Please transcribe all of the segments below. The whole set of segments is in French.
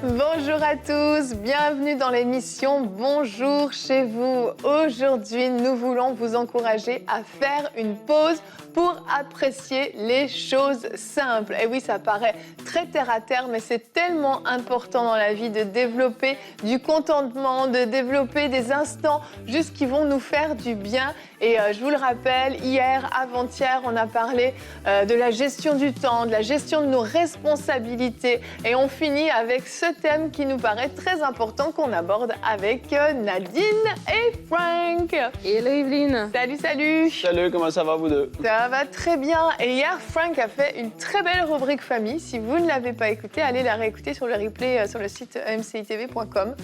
Bonjour à tous, bienvenue dans l'émission Bonjour chez vous. Aujourd'hui, nous voulons vous encourager à faire une pause pour apprécier les choses simples. Et oui, ça paraît très terre à terre, mais c'est tellement important dans la vie de développer du contentement, de développer des instants juste qui vont nous faire du bien. Et je vous le rappelle, hier, avant-hier, on a parlé de la gestion du temps, de la gestion de nos responsabilités. Et on finit avec ce thème qui nous paraît très important qu'on aborde avec Nadine et Frank. Hello Evelyne. Salut, salut. Salut, comment ça va vous deux? Ça va très bien. Et hier, Frank a fait une très belle rubrique famille. Si vous ne l'avez pas écoutée, allez la réécouter sur le replay sur le site mcitv.com.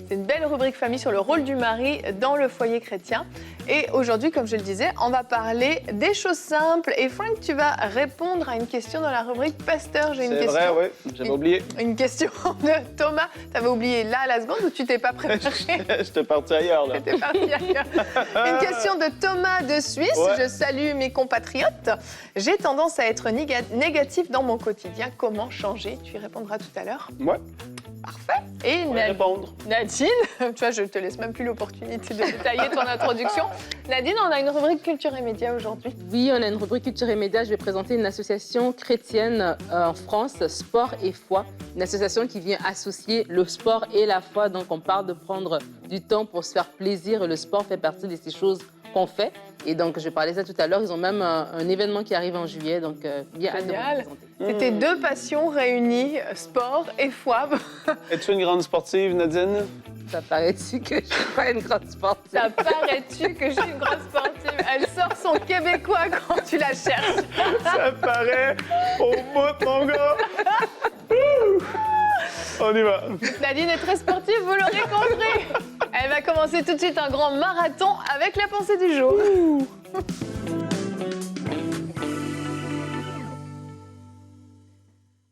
C'est une belle rubrique famille sur le rôle du mari dans le foyer chrétien. Et aujourd'hui, comme je le disais, on va parler des choses simples. Et Frank, tu vas répondre à une question dans la rubrique Pasteur. J'ai une question. C'est vrai, oui. J'avais oublié. Une question de Thomas. T'avais oublié là à la seconde ou tu t'es pas préparé? J'étais parti ailleurs, là. T'étais parti ailleurs. Une question de Thomas de Suisse. Ouais. Je salue mes compatriotes. J'ai tendance à être négatif dans mon quotidien. Comment changer? Tu y répondras tout à l'heure. Ouais, Parfait. Et on va répondre. Nadine, tu vois, je te laisse même plus l'opportunité de détailler ton introduction. Nadine, on a une rubrique culture et médias aujourd'hui. Oui, on a une rubrique culture et médias. Je vais présenter une association chrétienne en France, Sport et Foi. Une association qui vient associer le sport et la foi. Donc, on parle de prendre du temps pour se faire plaisir. Et le sport fait partie de ces choses qu'on fait. Et donc, je parlais ça tout à l'heure. Ils ont même un événement qui arrive en juillet. Donc, bien hâte de vous Génial. présenter. C'était deux passions réunies, sport et foi. Es-tu une grande sportive, Nadine? Ça paraît-tu que je suis pas une grande sportive? Ça paraît-tu que je suis une grande sportive? Elle sort son québécois quand tu la cherches. Ça paraît au bout, mon gars! On y va. Nadine est très sportive, vous l'aurez compris. Elle va commencer tout de suite un grand marathon avec la pensée du jour.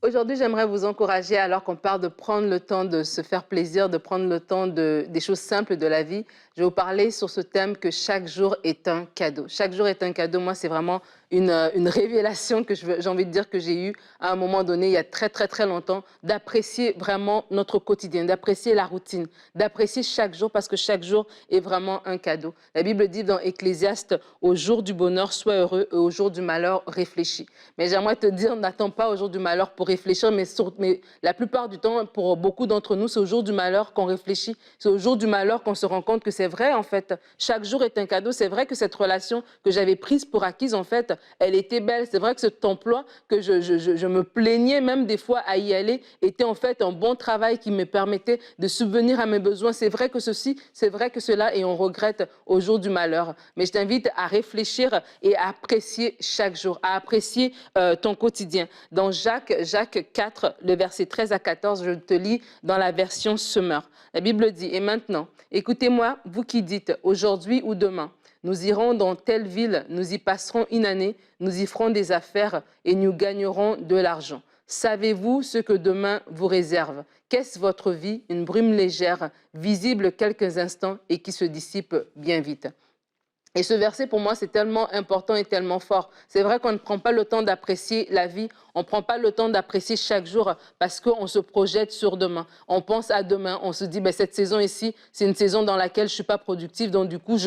Aujourd'hui, j'aimerais vous encourager, alors qu'on parle de prendre le temps de se faire plaisir, de prendre le temps des choses simples de la vie. Je vais vous parler sur ce thème que chaque jour est un cadeau. Chaque jour est un cadeau. Moi, c'est vraiment une révélation que j'ai envie de dire que j'ai eue à un moment donné, il y a très, très, très longtemps, d'apprécier vraiment notre quotidien, d'apprécier la routine, d'apprécier chaque jour parce que chaque jour est vraiment un cadeau. La Bible dit dans Ecclésiaste, au jour du bonheur, sois heureux et au jour du malheur, réfléchis. Mais j'aimerais te dire, n'attends pas au jour du malheur pour réfléchir, mais la plupart du temps, pour beaucoup d'entre nous, c'est au jour du malheur qu'on réfléchit. C'est au jour du malheur qu'on se rend compte que c'est vrai, en fait. Chaque jour est un cadeau. C'est vrai que cette relation que j'avais prise pour acquise, en fait, elle était belle. C'est vrai que cet emploi que je me plaignais même des fois à y aller était en fait un bon travail qui me permettait de subvenir à mes besoins. C'est vrai que ceci, c'est vrai que cela, et on regrette au jour du malheur. Mais je t'invite à réfléchir et à apprécier chaque jour, à apprécier ton quotidien. Dans Jacques 4, le verset 13 à 14, je te lis dans la version Semeur. La Bible dit, « Et maintenant, écoutez-moi, vous qui dites, aujourd'hui ou demain, nous irons dans telle ville, nous y passerons une année, nous y ferons des affaires et nous gagnerons de l'argent. Savez-vous ce que demain vous réserve? Qu'est-ce votre vie? Une brume légère, visible quelques instants et qui se dissipe bien vite. » Et ce verset, pour moi, c'est tellement important et tellement fort. C'est vrai qu'on ne prend pas le temps d'apprécier la vie, on ne prend pas le temps d'apprécier chaque jour parce qu'on se projette sur demain. On pense à demain, on se dit, ben, cette saison ici, c'est une saison dans laquelle je ne suis pas productive, donc du coup,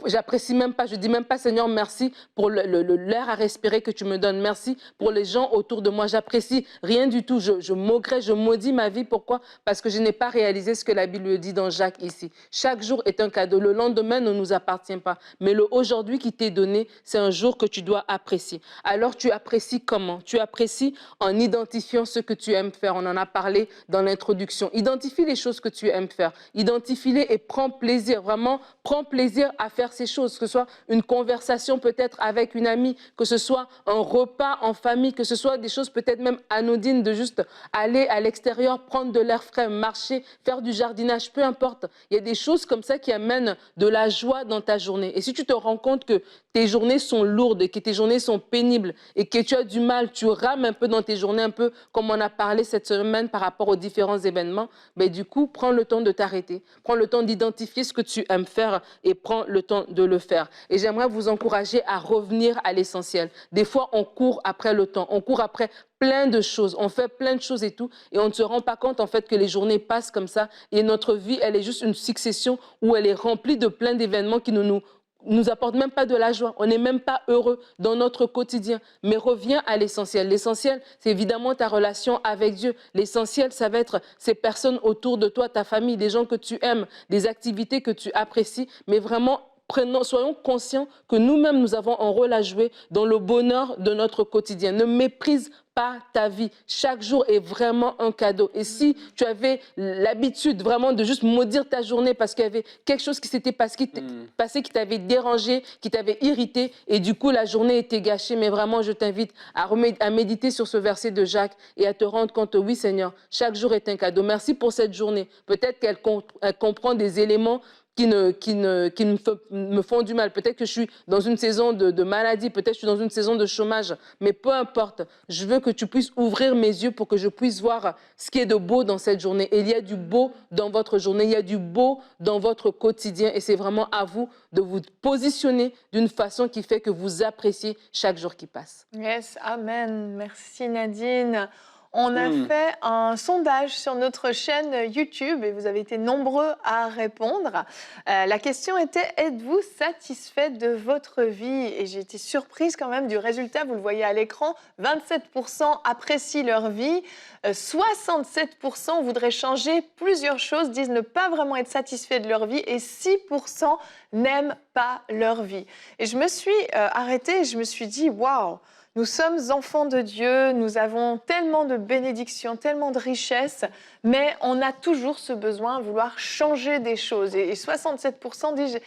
j'apprécie même pas, je dis même pas, Seigneur, merci pour l'air à respirer que tu me donnes, merci pour les gens autour de moi, j'apprécie rien du tout, je maugrais, je maudis ma vie, pourquoi? Parce que je n'ai pas réalisé ce que la Bible dit dans Jacques ici. Chaque jour est un cadeau, le lendemain ne nous appartient pas. Mais le aujourd'hui qui t'est donné, c'est un jour que tu dois apprécier. Alors tu apprécies comment? Tu apprécies en identifiant ce que tu aimes faire. On en a parlé dans l'introduction. Identifie les choses que tu aimes faire. Identifie-les et prends plaisir. Vraiment, prends plaisir à faire ces choses. Que ce soit une conversation peut-être avec une amie, que ce soit un repas en famille, que ce soit des choses peut-être même anodines de juste aller à l'extérieur, prendre de l'air frais, marcher, faire du jardinage, peu importe. Il y a des choses comme ça qui amènent de la joie dans ta journée. Et si tu te rends compte que tes journées sont lourdes et que tes journées sont pénibles et que tu as du mal, tu rates rames un peu dans tes journées, un peu comme on a parlé cette semaine par rapport aux différents événements, ben, du coup, prends le temps de t'arrêter. Prends le temps d'identifier ce que tu aimes faire et prends le temps de le faire. Et j'aimerais vous encourager à revenir à l'essentiel. Des fois, on court après le temps, on court après plein de choses, on fait plein de choses et tout, et on ne se rend pas compte en fait que les journées passent comme ça, et notre vie, elle est juste une succession où elle est remplie de plein d'événements qui ne nous apportent même pas de la joie, on n'est même pas heureux dans notre quotidien. Mais reviens à l'essentiel. L'essentiel, c'est évidemment ta relation avec Dieu. L'essentiel, ça va être ces personnes autour de toi, ta famille, des gens que tu aimes, des activités que tu apprécies, mais vraiment, soyons conscients que nous-mêmes, nous avons un rôle à jouer dans le bonheur de notre quotidien. Ne méprise pas ta vie. Chaque jour est vraiment un cadeau. Et si tu avais l'habitude vraiment de juste maudire ta journée parce qu'il y avait quelque chose qui s'était passé, qui t'avait dérangé, qui t'avait irrité, et du coup la journée était gâchée, mais vraiment je t'invite à méditer sur ce verset de Jacques et à te rendre compte, oui Seigneur, chaque jour est un cadeau. Merci pour cette journée. Peut-être qu'elle comprend des éléments qui me font du mal. Peut-être que je suis dans une saison de maladie, peut-être que je suis dans une saison de chômage, mais peu importe, je veux que tu puisses ouvrir mes yeux pour que je puisse voir ce qui est de beau dans cette journée. Et il y a du beau dans votre journée, il y a du beau dans votre quotidien, et c'est vraiment à vous de vous positionner d'une façon qui fait que vous appréciez chaque jour qui passe. Yes, amen. Merci Nadine. On a fait un sondage sur notre chaîne YouTube et vous avez été nombreux à répondre. La question était, êtes-vous satisfait de votre vie? Et j'ai été surprise quand même du résultat, vous le voyez à l'écran, 27% apprécient leur vie, 67% voudraient changer plusieurs choses, disent ne pas vraiment être satisfaits de leur vie, et 6% n'aiment pas leur vie. Et je me suis arrêtée et je me suis dit, waouh! Nous sommes enfants de Dieu, nous avons tellement de bénédictions, tellement de richesses, mais on a toujours ce besoin de vouloir changer des choses. Et 67% disent,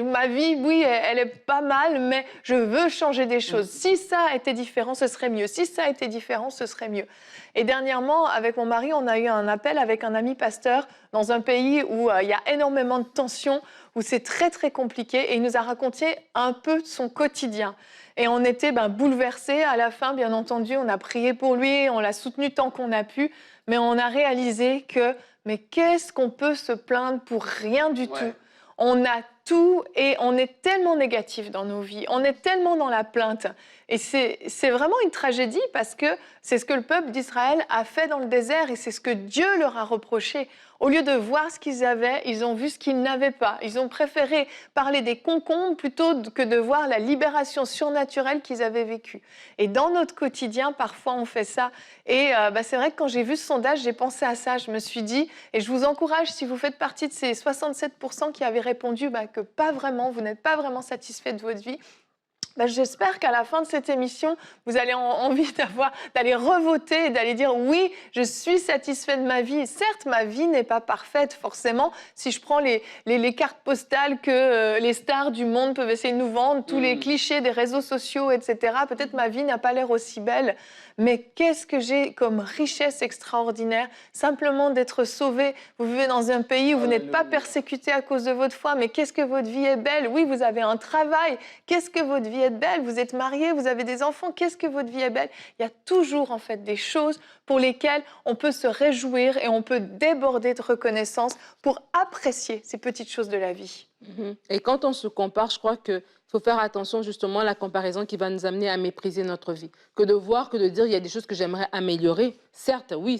ma vie, oui, elle est pas mal, mais je veux changer des choses. Si ça était différent, ce serait mieux. Si ça était différent, ce serait mieux. Et dernièrement, avec mon mari, on a eu un appel avec un ami pasteur dans un pays où il y a énormément de tensions, où c'est très, très compliqué. Et il nous a raconté un peu de son quotidien. Et on était bouleversés à la fin, bien entendu. On a prié pour lui, on l'a soutenu tant qu'on a pu. Mais on a réalisé que, mais qu'est-ce qu'on peut se plaindre pour rien du tout? On a tout et on est tellement négatif dans nos vies. On est tellement dans la plainte. Et c'est vraiment une tragédie parce que c'est ce que le peuple d'Israël a fait dans le désert et c'est ce que Dieu leur a reproché. Au lieu de voir ce qu'ils avaient, ils ont vu ce qu'ils n'avaient pas. Ils ont préféré parler des concombres plutôt que de voir la libération surnaturelle qu'ils avaient vécue. Et dans notre quotidien, parfois, on fait ça. Et c'est vrai que quand j'ai vu ce sondage, j'ai pensé à ça. Je me suis dit, et je vous encourage, si vous faites partie de ces 67% qui avaient répondu que pas vraiment, vous n'êtes pas vraiment satisfait de votre vie, j'espère qu'à la fin de cette émission, vous allez envie d'aller revoter et d'aller dire oui, je suis satisfait de ma vie. Certes, ma vie n'est pas parfaite forcément. Si je prends les cartes postales que les stars du monde peuvent essayer de nous vendre, tous les clichés des réseaux sociaux, etc., peut-être ma vie n'a pas l'air aussi belle. Mais qu'est-ce que j'ai comme richesse extraordinaire? Simplement d'être sauvé. Vous vivez dans un pays où vous n'êtes pas persécuté à cause de votre foi, mais qu'est-ce que votre vie est belle? Oui, vous avez un travail. Qu'est-ce que votre vie est belle? Vous êtes marié, vous avez des enfants. Qu'est-ce que votre vie est belle? Il y a toujours en fait des choses pour lesquelles on peut se réjouir et on peut déborder de reconnaissance pour apprécier ces petites choses de la vie. Et quand on se compare, je crois qu'il faut faire attention justement à la comparaison qui va nous amener à mépriser notre vie. Que de voir, que de dire, il y a des choses que j'aimerais améliorer. Certes, oui.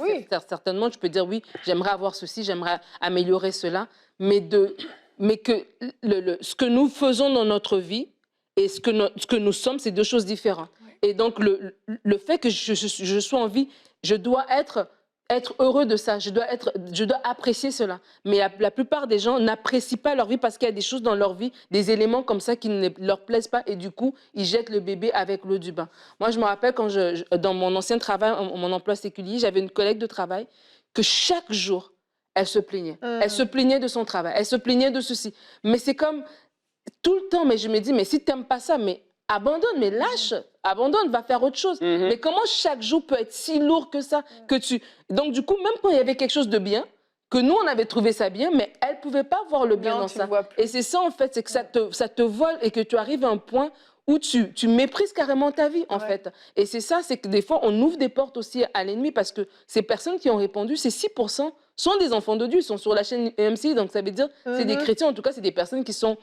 Certainement, je peux dire, oui, j'aimerais avoir ceci, j'aimerais améliorer cela. Mais que ce que nous faisons dans notre vie et ce que nous sommes, c'est deux choses différentes. Et donc, le fait que je sois en vie, je dois être heureux de ça, je dois apprécier cela. Mais la plupart des gens n'apprécient pas leur vie parce qu'il y a des choses dans leur vie, des éléments comme ça qui ne leur plaisent pas et du coup, ils jettent le bébé avec l'eau du bain. Moi, je me rappelle quand dans mon ancien travail, mon emploi séculier, j'avais une collègue de travail que chaque jour, elle se plaignait. Elle se plaignait de son travail, elle se plaignait de ceci. Mais c'est comme tout le temps, mais je me dis, mais si tu n'aimes pas ça, mais abandonne, mais lâche, abandonne, va faire autre chose. Mais comment chaque jour peut être si lourd que ça Donc du coup, même quand il y avait quelque chose de bien, que nous, on avait trouvé ça bien, mais elle ne pouvait pas voir le bien dans ça. Et c'est ça, en fait, c'est que ça te vole et que tu arrives à un point où tu méprises carrément ta vie, en fait. Et c'est ça, c'est que des fois, on ouvre des portes aussi à l'ennemi parce que ces personnes qui ont répondu, ces 6% sont des enfants de Dieu, ils sont sur la chaîne EMC, donc ça veut dire c'est des chrétiens, en tout cas, c'est des personnes qui sont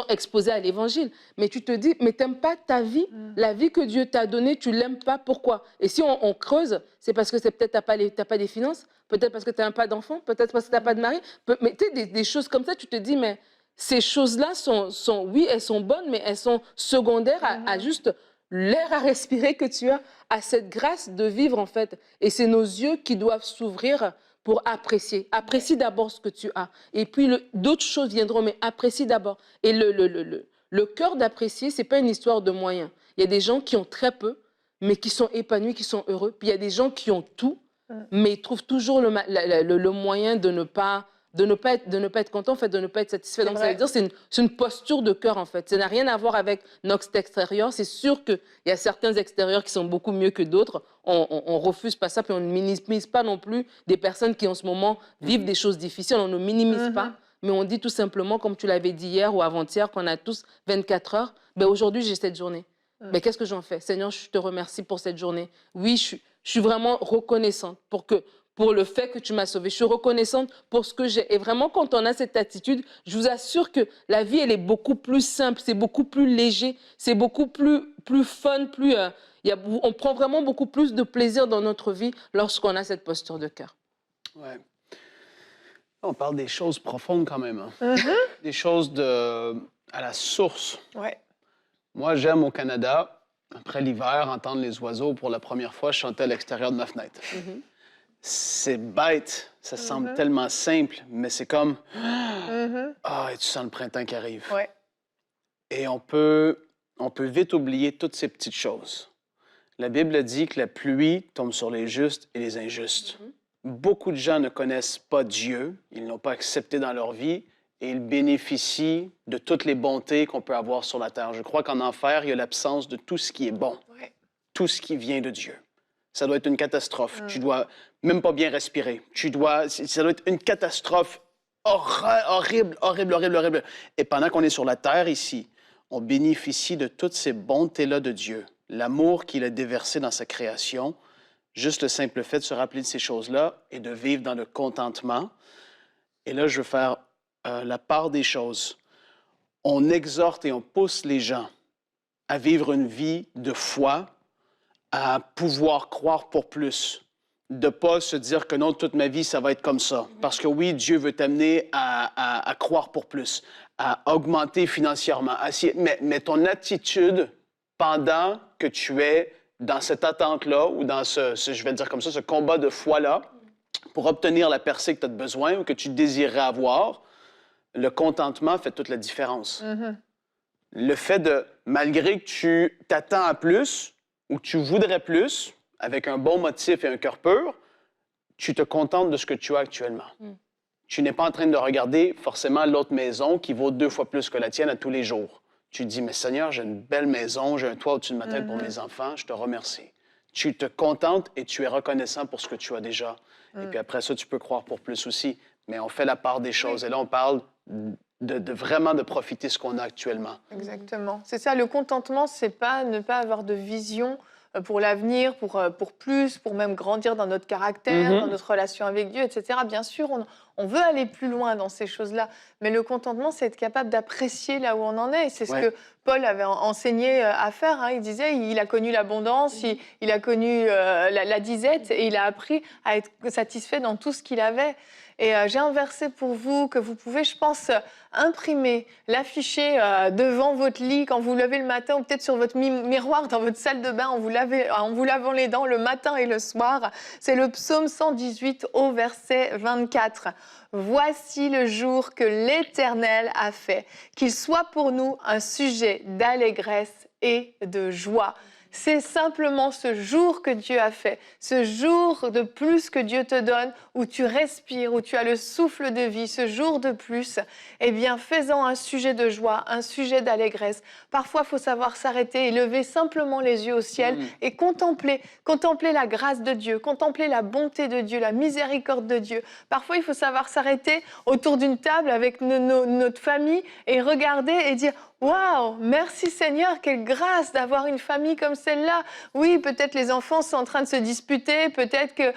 exposés à l'évangile. Mais tu te dis, mais t'aimes pas ta vie, la vie que Dieu t'a donnée, tu l'aimes pas, pourquoi? Et si on creuse, c'est parce que c'est peut-être t'as pas des finances, peut-être parce que t'as pas d'enfants, peut-être parce que t'as pas de mari, mais tu sais, des choses comme ça, tu te dis, mais ces choses-là oui, elles sont bonnes, mais elles sont secondaires à juste l'air à respirer que tu as, à cette grâce de vivre, en fait. Et c'est nos yeux qui doivent s'ouvrir pour apprécier. Apprécie d'abord ce que tu as. Et puis, d'autres choses viendront, mais apprécie d'abord. Et le cœur d'apprécier, ce n'est pas une histoire de moyens. Il y a des gens qui ont très peu, mais qui sont épanouis, qui sont heureux. Puis il y a des gens qui ont tout, mais ils trouvent toujours le moyen de ne pas être content, en fait, de ne pas être satisfait. Donc, ça veut dire que c'est une posture de cœur, en fait. Ça n'a rien à voir avec notre extérieur. C'est sûr qu'il y a certains extérieurs qui sont beaucoup mieux que d'autres. On refuse pas ça, puis on ne minimise pas non plus des personnes qui, en ce moment, vivent des choses difficiles. On ne minimise pas, mais on dit tout simplement, comme tu l'avais dit hier ou avant-hier, qu'on a tous 24 heures. Ben, aujourd'hui, j'ai cette journée. Mais qu'est-ce que j'en fais? Seigneur, je te remercie pour cette journée. Oui, je suis vraiment reconnaissante pour le fait que tu m'as sauvée. Je suis reconnaissante pour ce que j'ai. Et vraiment, quand on a cette attitude, je vous assure que la vie, elle est beaucoup plus simple, c'est beaucoup plus léger, c'est beaucoup plus fun, on prend vraiment beaucoup plus de plaisir dans notre vie lorsqu'on a cette posture de cœur. Ouais. On parle des choses profondes quand même. Hein. Des choses à la source. Ouais. Moi, j'aime au Canada, après l'hiver, entendre les oiseaux. Pour la première fois, je chantais à l'extérieur de ma fenêtre. C'est bête, ça semble tellement simple, mais c'est comme... et tu sens le printemps qui arrive. Ouais. Et on peut vite oublier toutes ces petites choses. La Bible dit que la pluie tombe sur les justes et les injustes. Beaucoup de gens ne connaissent pas Dieu, ils ne l'ont pas accepté dans leur vie et ils bénéficient de toutes les bontés qu'on peut avoir sur la terre. Je crois qu'en enfer, il y a l'absence de tout ce qui est bon, tout ce qui vient de Dieu. Ça doit être une catastrophe. Tu dois même pas bien respirer. Ça doit être une catastrophe horrible, horrible, horrible, horrible. Et pendant qu'on est sur la terre ici, on bénéficie de toutes ces bontés-là de Dieu, l'amour qu'il a déversé dans sa création. Juste le simple fait de se rappeler de ces choses-là et de vivre dans le contentement. Et là, je veux faire la part des choses. On exhorte et on pousse les gens à vivre une vie de foi, à pouvoir croire pour plus, de ne pas se dire que non, toute ma vie, ça va être comme ça. Parce que oui, Dieu veut t'amener à croire pour plus, à augmenter financièrement. Mais ton attitude pendant que tu es dans cette attente-là ou dans je vais dire comme ça, ce combat de foi-là, pour obtenir la percée que tu as besoin ou que tu désirerais avoir, le contentement fait toute la différence. Le fait de, malgré que tu t'attends à plus ou que tu voudrais plus, avec un bon motif et un cœur pur, tu te contentes de ce que tu as actuellement. Tu n'es pas en train de regarder forcément l'autre maison qui vaut 2 fois plus que la tienne à tous les jours. Tu te dis, mais Seigneur, j'ai une belle maison, j'ai un toit au-dessus de ma tête pour mes enfants, je te remercie. Tu te contentes et tu es reconnaissant pour ce que tu as déjà. Et puis après ça, tu peux croire pour plus aussi. Mais on fait la part des choses. Et là, on parle vraiment de profiter de ce qu'on a actuellement. Exactement. C'est ça, le contentement, c'est pas ne pas avoir de vision pour l'avenir, pour plus, pour même grandir dans notre caractère, dans notre relation avec Dieu, etc. Bien sûr, on veut aller plus loin dans ces choses-là, mais le contentement, c'est être capable d'apprécier là où on en est. Et c'est ce que Paul avait enseigné à faire. Hein. Il disait, il a connu l'abondance, il a connu la disette, et il a appris à être satisfait dans tout ce qu'il avait. Et j'ai un verset pour vous que vous pouvez, je pense, imprimer, l'afficher devant votre lit quand vous levez le matin ou peut-être sur votre miroir dans votre salle de bain en vous lavant les dents le matin et le soir. C'est le psaume 118 au verset 24. « Voici le jour que l'Éternel a fait, qu'il soit pour nous un sujet d'allégresse et de joie. » C'est simplement ce jour que Dieu a fait, ce jour de plus que Dieu te donne, où tu respires, où tu as le souffle de vie, ce jour de plus, eh bien, fais-en un sujet de joie, un sujet d'allégresse. Parfois, il faut savoir s'arrêter et lever simplement les yeux au ciel et contempler la grâce de Dieu, contempler la bonté de Dieu, la miséricorde de Dieu. Parfois, il faut savoir s'arrêter autour d'une table avec notre famille et regarder et dire « Waouh, merci Seigneur, quelle grâce d'avoir une famille comme celle-là. » Oui, peut-être les enfants sont en train de se disputer, peut-être que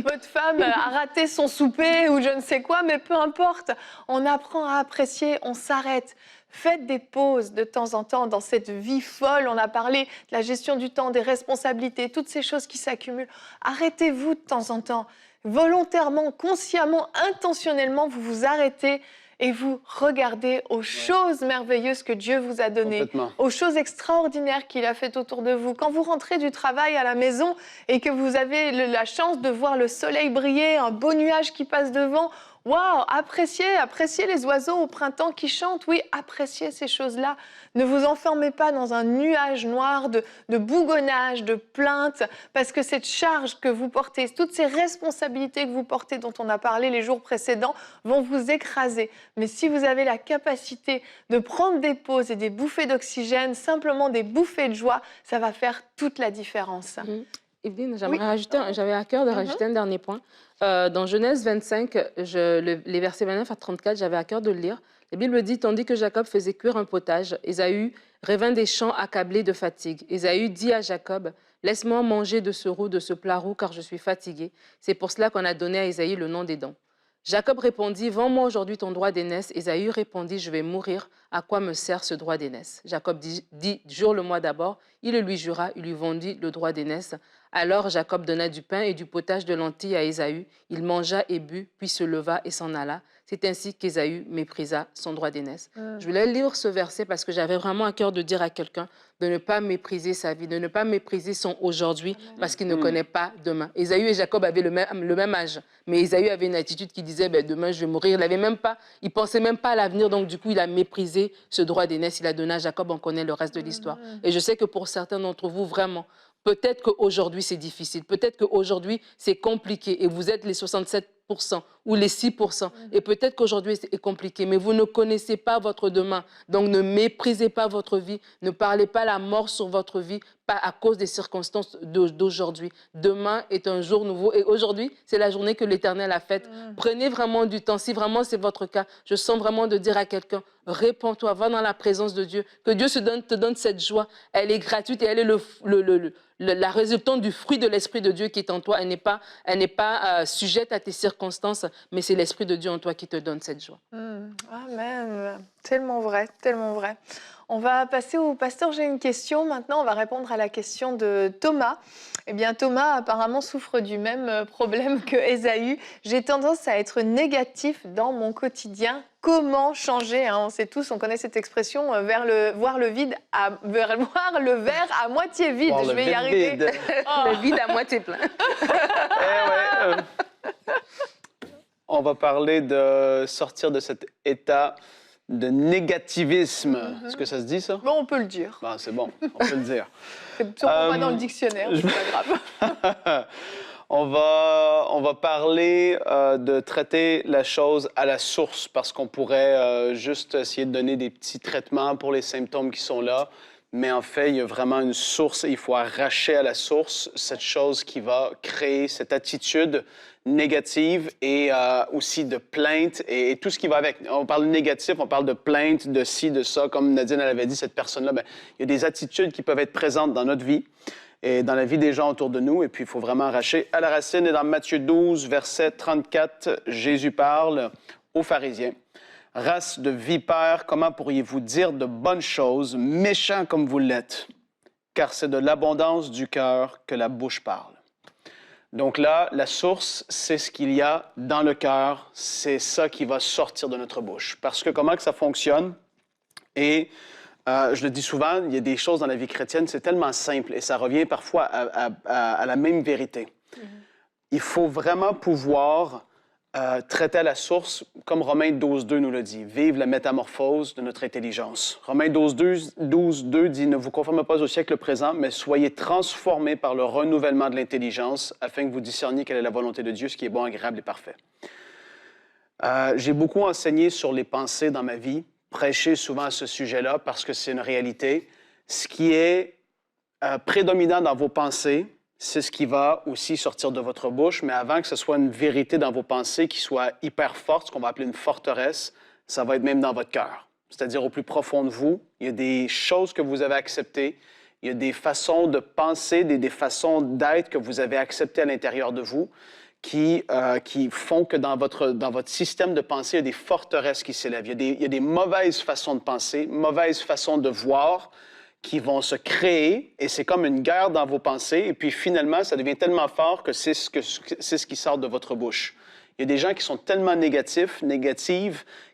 votre femme a raté son souper ou je ne sais quoi, mais peu importe. On apprend à apprécier, on s'arrête. Faites des pauses de temps en temps dans cette vie folle. On a parlé de la gestion du temps, des responsabilités, toutes ces choses qui s'accumulent. Arrêtez-vous de temps en temps. Volontairement, consciemment, intentionnellement, vous vous arrêtez et vous regardez aux choses merveilleuses que Dieu vous a données, aux choses extraordinaires qu'il a faites autour de vous. Quand vous rentrez du travail à la maison et que vous avez la chance de voir le soleil briller, un beau nuage qui passe devant, waouh, appréciez les oiseaux au printemps qui chantent. Oui, appréciez ces choses-là. Ne vous enfermez pas dans un nuage noir de bougonnage, de plaintes, parce que cette charge que vous portez, toutes ces responsabilités que vous portez, dont on a parlé les jours précédents, vont vous écraser. Mais si vous avez la capacité de prendre des pauses et des bouffées d'oxygène, simplement des bouffées de joie, ça va faire toute la différence. Evelyne, j'avais à cœur de rajouter un dernier point. Dans Genèse 25, les versets 29 à 34, j'avais à cœur de le lire. La Bible dit, tandis que Jacob faisait cuire un potage, Ésaü revint des champs accablé de fatigue. Ésaü dit à Jacob, laisse-moi manger de ce roux, de ce plat roux, car je suis fatigué. C'est pour cela qu'on a donné à Ésaü le nom d'Édom. Jacob répondit, vends-moi aujourd'hui ton droit d'aînesse. Ésaü répondit, je vais mourir. À quoi me sert ce droit d'aînesse? Jacob dit, jure-le-moi d'abord. Il le lui jura, il lui vendit le droit d'aînesse. Alors Jacob donna du pain et du potage de lentilles à Ésaü. Il mangea et but, puis se leva et s'en alla. C'est ainsi qu'Ésaü méprisa son droit d'aînesse. Je voulais lire ce verset parce que j'avais vraiment à cœur de dire à quelqu'un de ne pas mépriser sa vie, de ne pas mépriser son aujourd'hui parce qu'il ne connaît pas demain. Ésaü et Jacob avaient le même âge, mais Ésaü avait une attitude qui disait demain je vais mourir. Il pensait même pas à l'avenir, donc du coup il a méprisé ce droit d'aînesse. Il a donné à Jacob, on connaît le reste de l'histoire. Et je sais que pour certains d'entre vous, vraiment, peut-être qu'aujourd'hui c'est difficile, peut-être qu'aujourd'hui c'est compliqué et vous êtes les 67% ou les 6%. Et peut-être qu'aujourd'hui c'est compliqué, mais vous ne connaissez pas votre demain. Donc ne méprisez pas votre vie, ne parlez pas la mort sur votre vie, pas à cause des circonstances d'aujourd'hui. Demain est un jour nouveau et aujourd'hui c'est la journée que l'Éternel a faite. Prenez vraiment du temps, si vraiment c'est votre cas, je sens vraiment de dire à quelqu'un, répands-toi, va dans la présence de Dieu, que Dieu te donne cette joie. Elle est gratuite et elle est la résultante du fruit de l'Esprit de Dieu qui est en toi. Elle n'est pas sujette à tes circonstances, mais c'est l'Esprit de Dieu en toi qui te donne cette joie. Amen. Tellement vrai, tellement vrai. On va passer au pasteur. J'ai une question. Maintenant, on va répondre à la question de Thomas. Eh bien, Thomas apparemment souffre du même problème que Ésaü. J'ai tendance à être négatif dans mon quotidien. Comment changer, On sait tous, on connaît cette expression, voir le verre à moitié vide. Voir Je vais y arriver. Le vide à moitié plein. On va parler de sortir de cet état de négativisme. Est-ce que ça se dit, ça? Bon, on peut le dire. Ben, c'est bon, on peut le dire. C'est sûrement pas dans le dictionnaire, c'est pas grave. On va parler de traiter la chose à la source parce qu'on pourrait juste essayer de donner des petits traitements pour les symptômes qui sont là. Mais en fait, il y a vraiment une source et il faut arracher à la source cette chose qui va créer cette attitude négative et aussi de plainte et tout ce qui va avec. On parle de négatif, on parle de plainte, de ci, de ça. Comme Nadine elle avait dit, cette personne-là, il y a des attitudes qui peuvent être présentes dans notre vie et dans la vie des gens autour de nous. Et puis, il faut vraiment arracher à la racine. Et dans Matthieu 12, verset 34, Jésus parle aux pharisiens. « Race de vipères, comment pourriez-vous dire de bonnes choses, méchants comme vous l'êtes? Car c'est de l'abondance du cœur que la bouche parle. » Donc là, la source, c'est ce qu'il y a dans le cœur. C'est ça qui va sortir de notre bouche. Parce que comment que ça fonctionne? Et je le dis souvent, il y a des choses dans la vie chrétienne, c'est tellement simple et ça revient parfois à la même vérité. Il faut vraiment pouvoir traiter à la source, comme Romains 12.2 nous le dit, vive la métamorphose de notre intelligence. Romains 12.2 dit, ne vous conformez pas au siècle présent, mais soyez transformés par le renouvellement de l'intelligence, afin que vous discerniez quelle est la volonté de Dieu, ce qui est bon, agréable et parfait. J'ai beaucoup enseigné sur les pensées dans ma vie, prêché souvent à ce sujet-là, parce que c'est une réalité. Ce qui est prédominant dans vos pensées, c'est ce qui va aussi sortir de votre bouche, mais avant que ce soit une vérité dans vos pensées qui soit hyper forte, ce qu'on va appeler une forteresse, ça va être même dans votre cœur. C'est-à-dire au plus profond de vous, il y a des choses que vous avez acceptées, il y a des façons de penser, des façons d'être que vous avez acceptées à l'intérieur de vous qui font que dans votre système de pensée, il y a des forteresses qui s'élèvent. Il y a des mauvaises façons de penser, mauvaises façons de voir, qui vont se créer, et c'est comme une guerre dans vos pensées, et puis finalement, ça devient tellement fort que c'est ce qui sort de votre bouche. Il y a des gens qui sont tellement négatives,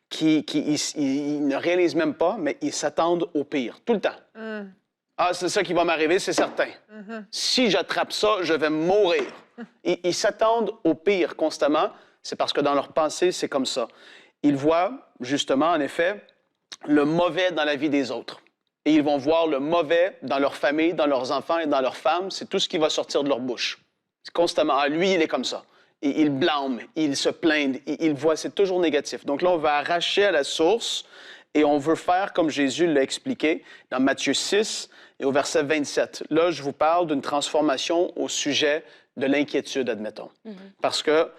qui ne réalisent même pas, mais ils s'attendent au pire, tout le temps. Mm. Ah, c'est ça qui va m'arriver, c'est certain. Mm-hmm. Si j'attrape ça, je vais mourir. Ils s'attendent au pire constamment, c'est parce que dans leur pensée, c'est comme ça. Ils voient, justement, en effet, le mauvais dans la vie des autres. Et ils vont voir le mauvais dans leur famille, dans leurs enfants et dans leurs femmes. C'est tout ce qui va sortir de leur bouche. C'est constamment. Ah, lui, il est comme ça. Et ils blâment, ils se plaignent, ils voient, c'est toujours négatif. Donc là, on va arracher à la source et on veut faire comme Jésus l'a expliqué dans Matthieu 6 et au verset 27. Là, je vous parle d'une transformation au sujet de l'inquiétude, admettons. Mm-hmm. Parce que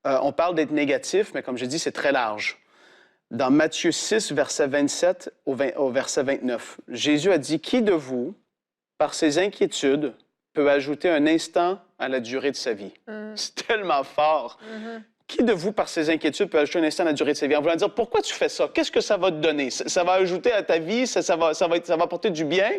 on parle d'être négatif, mais comme je dis, c'est très large. Dans Matthieu 6, verset 27 au verset 29, Jésus a dit « Qui de vous, par ses inquiétudes, peut ajouter un instant à la durée de sa vie? » C'est tellement fort. Mm-hmm. Qui de vous, par ses inquiétudes, peut ajouter un instant à la durée de sa vie? En voulant dire, pourquoi tu fais ça? Qu'est-ce que ça va te donner? Ça va ajouter à ta vie? Ça va apporter du bien?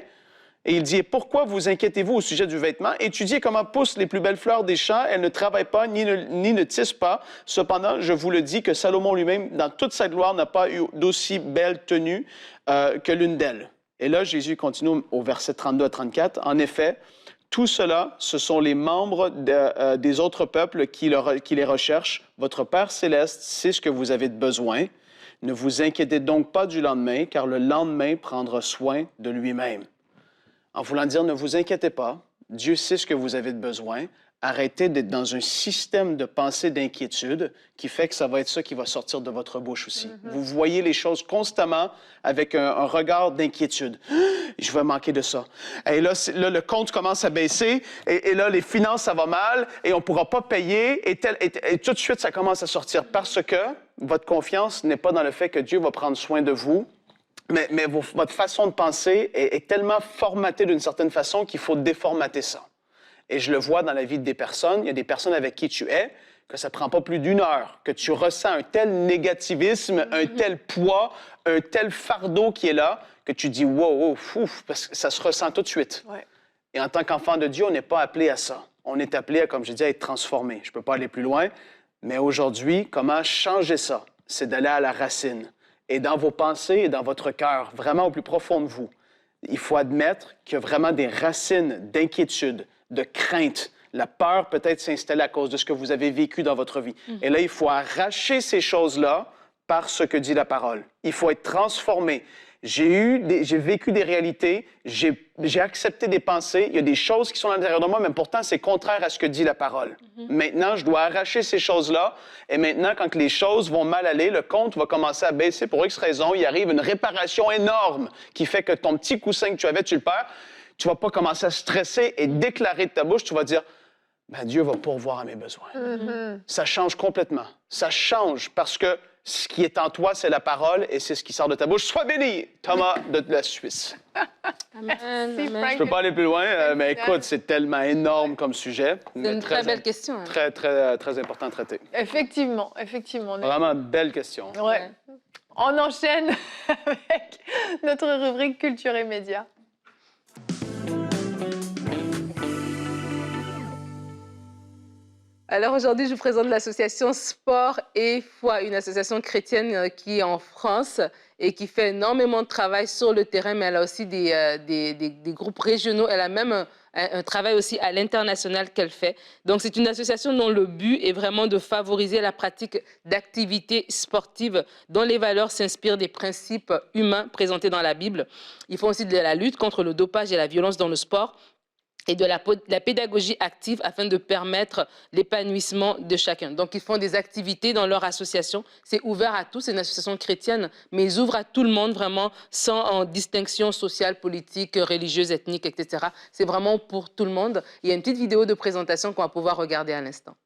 Et il dit, pourquoi vous inquiétez-vous au sujet du vêtement? Étudiez comment poussent les plus belles fleurs des champs. Elles ne travaillent pas, ni ne tissent pas. Cependant, je vous le dis que Salomon lui-même, dans toute sa gloire, n'a pas eu d'aussi belle tenue que l'une d'elles. Et là, Jésus continue au verset 32 à 34. En effet, tout cela, ce sont les membres des autres peuples qui les recherchent. Votre Père céleste sait ce que vous avez de besoin. Ne vous inquiétez donc pas du lendemain, car le lendemain prendra soin de lui-même. En voulant dire, ne vous inquiétez pas, Dieu sait ce que vous avez de besoin. Arrêtez d'être dans un système de pensée d'inquiétude qui fait que ça va être ça qui va sortir de votre bouche aussi. Mm-hmm. Vous voyez les choses constamment avec un regard d'inquiétude. Je vais manquer de ça. Et là, le compte commence à baisser, et là, les finances, ça va mal, et on ne pourra pas payer, et tout de suite, ça commence à sortir parce que votre confiance n'est pas dans le fait que Dieu va prendre soin de vous, mais votre façon de penser est tellement formatée d'une certaine façon qu'il faut déformater ça. Et je le vois dans la vie des personnes. Il y a des personnes avec qui tu es, que ça ne prend pas plus d'1 heure, que tu ressens un tel négativisme, un tel poids, un tel fardeau qui est là, que tu dis « wow, ouf », parce que ça se ressent tout de suite. Ouais. Et en tant qu'enfant de Dieu, on n'est pas appelé à ça. On est appelé, comme je dis, à être transformé. Je ne peux pas aller plus loin, mais aujourd'hui, comment changer ça? C'est d'aller à la racine. Et dans vos pensées et dans votre cœur, vraiment au plus profond de vous, il faut admettre qu'il y a vraiment des racines d'inquiétude, de crainte. La peur peut-être s'installer à cause de ce que vous avez vécu dans votre vie. Et là, il faut arracher ces choses-là par ce que dit la parole. Il faut être transformé. J'ai vécu des réalités, j'ai accepté des pensées, il y a des choses qui sont à l'intérieur de moi, mais pourtant, c'est contraire à ce que dit la parole. Maintenant, je dois arracher ces choses-là, et maintenant, quand les choses vont mal aller, le compte va commencer à baisser pour X raison, il arrive une réparation énorme qui fait que ton petit coussin que tu avais, tu le perds, tu ne vas pas commencer à stresser et déclarer de ta bouche, tu vas dire, ben, Dieu va pourvoir à mes besoins. Ça change complètement. Ça change parce que ce qui est en toi, c'est la parole et c'est ce qui sort de ta bouche. Sois béni, Thomas de la Suisse. Amen. Merci, Amen. Frank. Je ne peux pas aller plus loin, mais écoute, c'est tellement énorme comme sujet. C'est une très belle question. Hein. Très, très, très important à traiter. Effectivement. Vraiment belle question. Ouais. On enchaîne avec notre rubrique Culture et Médias. Alors aujourd'hui, je vous présente l'association Sport et Foi, une association chrétienne qui est en France et qui fait énormément de travail sur le terrain, mais elle a aussi des groupes régionaux. Elle a même un travail aussi à l'international qu'elle fait. Donc, c'est une association dont le but est vraiment de favoriser la pratique d'activités sportives dont les valeurs s'inspirent des principes humains présentés dans la Bible. Ils font aussi de la lutte contre le dopage et la violence dans le sport et de la pédagogie active afin de permettre l'épanouissement de chacun. Donc, ils font des activités dans leur association. C'est ouvert à tous, c'est une association chrétienne, mais ils ouvrent à tout le monde vraiment sans distinction sociale, politique, religieuse, ethnique, etc. C'est vraiment pour tout le monde. Il y a une petite vidéo de présentation qu'on va pouvoir regarder à l'instant.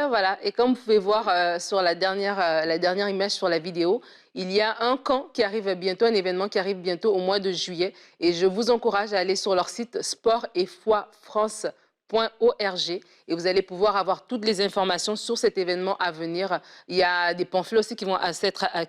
Voilà. Et comme vous pouvez voir sur la dernière image sur la vidéo, il y a un camp qui arrive bientôt, un événement qui arrive bientôt au mois de juillet. Et je vous encourage à aller sur leur site sportetfoifrance.org et vous allez pouvoir avoir toutes les informations sur cet événement à venir. Il y a des pamphlets aussi qui vont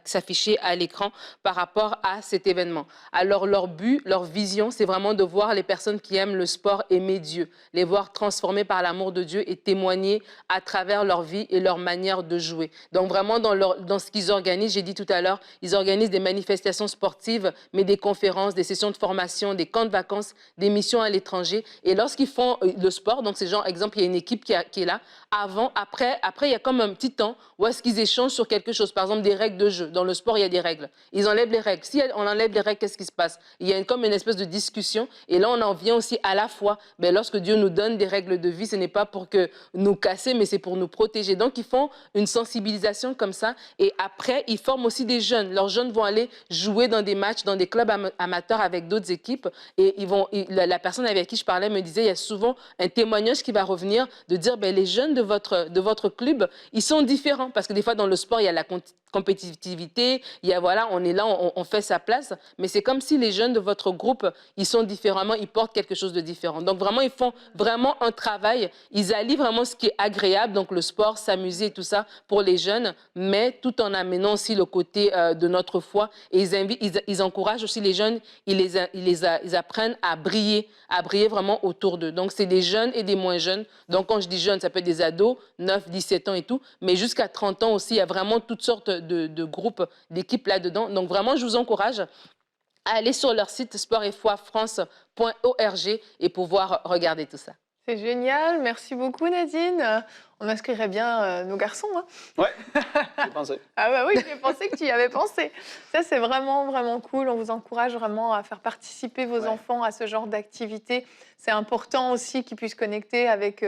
s'afficher à l'écran par rapport à cet événement. Alors leur but, leur vision, c'est vraiment de voir les personnes qui aiment le sport aimer Dieu, les voir transformées par l'amour de Dieu et témoigner à travers leur vie et leur manière de jouer. Donc vraiment dans ce qu'ils organisent, j'ai dit tout à l'heure, ils organisent des manifestations sportives, mais des conférences, des sessions de formation, des camps de vacances, des missions à l'étranger. Et lorsqu'ils font le sport, donc c'est genre, exemple, il y a une équipe qui est là, avant, après, il y a comme un petit temps où est-ce qu'ils échangent sur quelque chose, par exemple des règles de jeu. Dans le sport, il y a des règles. Ils enlèvent les règles. Si on enlève les règles, qu'est-ce qui se passe? Il y a comme une espèce de discussion, et là, on en vient aussi à la fois, lorsque Dieu nous donne des règles de vie, ce n'est pas pour que nous casser, mais c'est pour nous protéger. Donc, ils font une sensibilisation comme ça, et après, ils forment aussi des jeunes. Leurs jeunes vont aller jouer dans des matchs, dans des clubs amateurs avec d'autres équipes, et la personne avec qui je parlais me disait, il y a souvent un témoignage qui va revenir de dire, les jeunes de votre club, ils sont différents, parce que des fois, dans le sport, il y a la compétitivité, il y a, voilà, on est là, on fait sa place, mais c'est comme si les jeunes de votre groupe, ils sont différemment, ils portent quelque chose de différent. Donc vraiment, ils font vraiment un travail, ils allient vraiment ce qui est agréable, donc le sport, s'amuser, tout ça, pour les jeunes, mais tout en amenant aussi le côté de notre foi. Et ils encouragent aussi les jeunes, ils apprennent à briller vraiment autour d'eux. Donc c'est des jeunes et des moins jeunes. Donc quand je dis jeunes, ça peut être des ados, 9, 17 ans et tout, mais jusqu'à 30 ans aussi, il y a vraiment toutes sortes de groupes, d'équipes là-dedans. Donc vraiment, je vous encourage à aller sur leur site sportetfoifrance.org et pouvoir regarder tout ça. C'est génial, merci beaucoup Nadine. On inscrirait bien nos garçons. Hein. Ouais, j'ai pensé. Ah bah oui, j'ai pensé que tu y avais pensé. Ça, c'est vraiment, vraiment cool. On vous encourage vraiment à faire participer vos enfants à ce genre d'activité. C'est important aussi qu'ils puissent connecter avec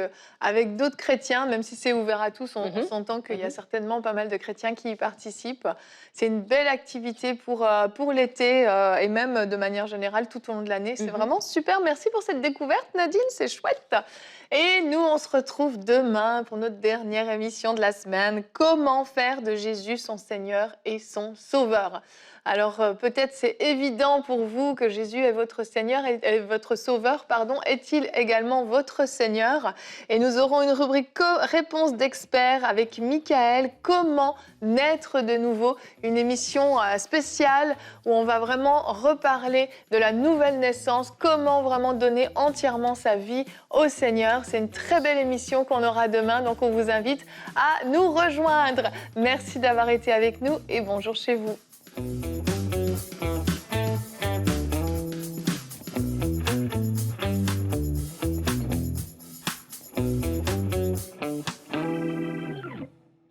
d'autres chrétiens, même si c'est ouvert à tous. On s'entend qu'il y a certainement pas mal de chrétiens qui y participent. C'est une belle activité pour l'été et même de manière générale tout au long de l'année. C'est vraiment super. Merci pour cette découverte, Nadine. C'est chouette. Et nous, on se retrouve demain pour notre dernière émission de la semaine. Comment faire de Jésus son Seigneur et son Sauveur? Alors, peut-être c'est évident pour vous que Jésus est votre Seigneur et votre Sauveur, est-il également votre Seigneur? Et nous aurons une rubrique réponse d'experts avec Michael. Comment naître de nouveau? Une émission spéciale où on va vraiment reparler de la nouvelle naissance, comment vraiment donner entièrement sa vie au Seigneur. C'est une très belle émission qu'on aura demain, donc on vous invite à nous rejoindre. Merci d'avoir été avec nous et bonjour chez vous.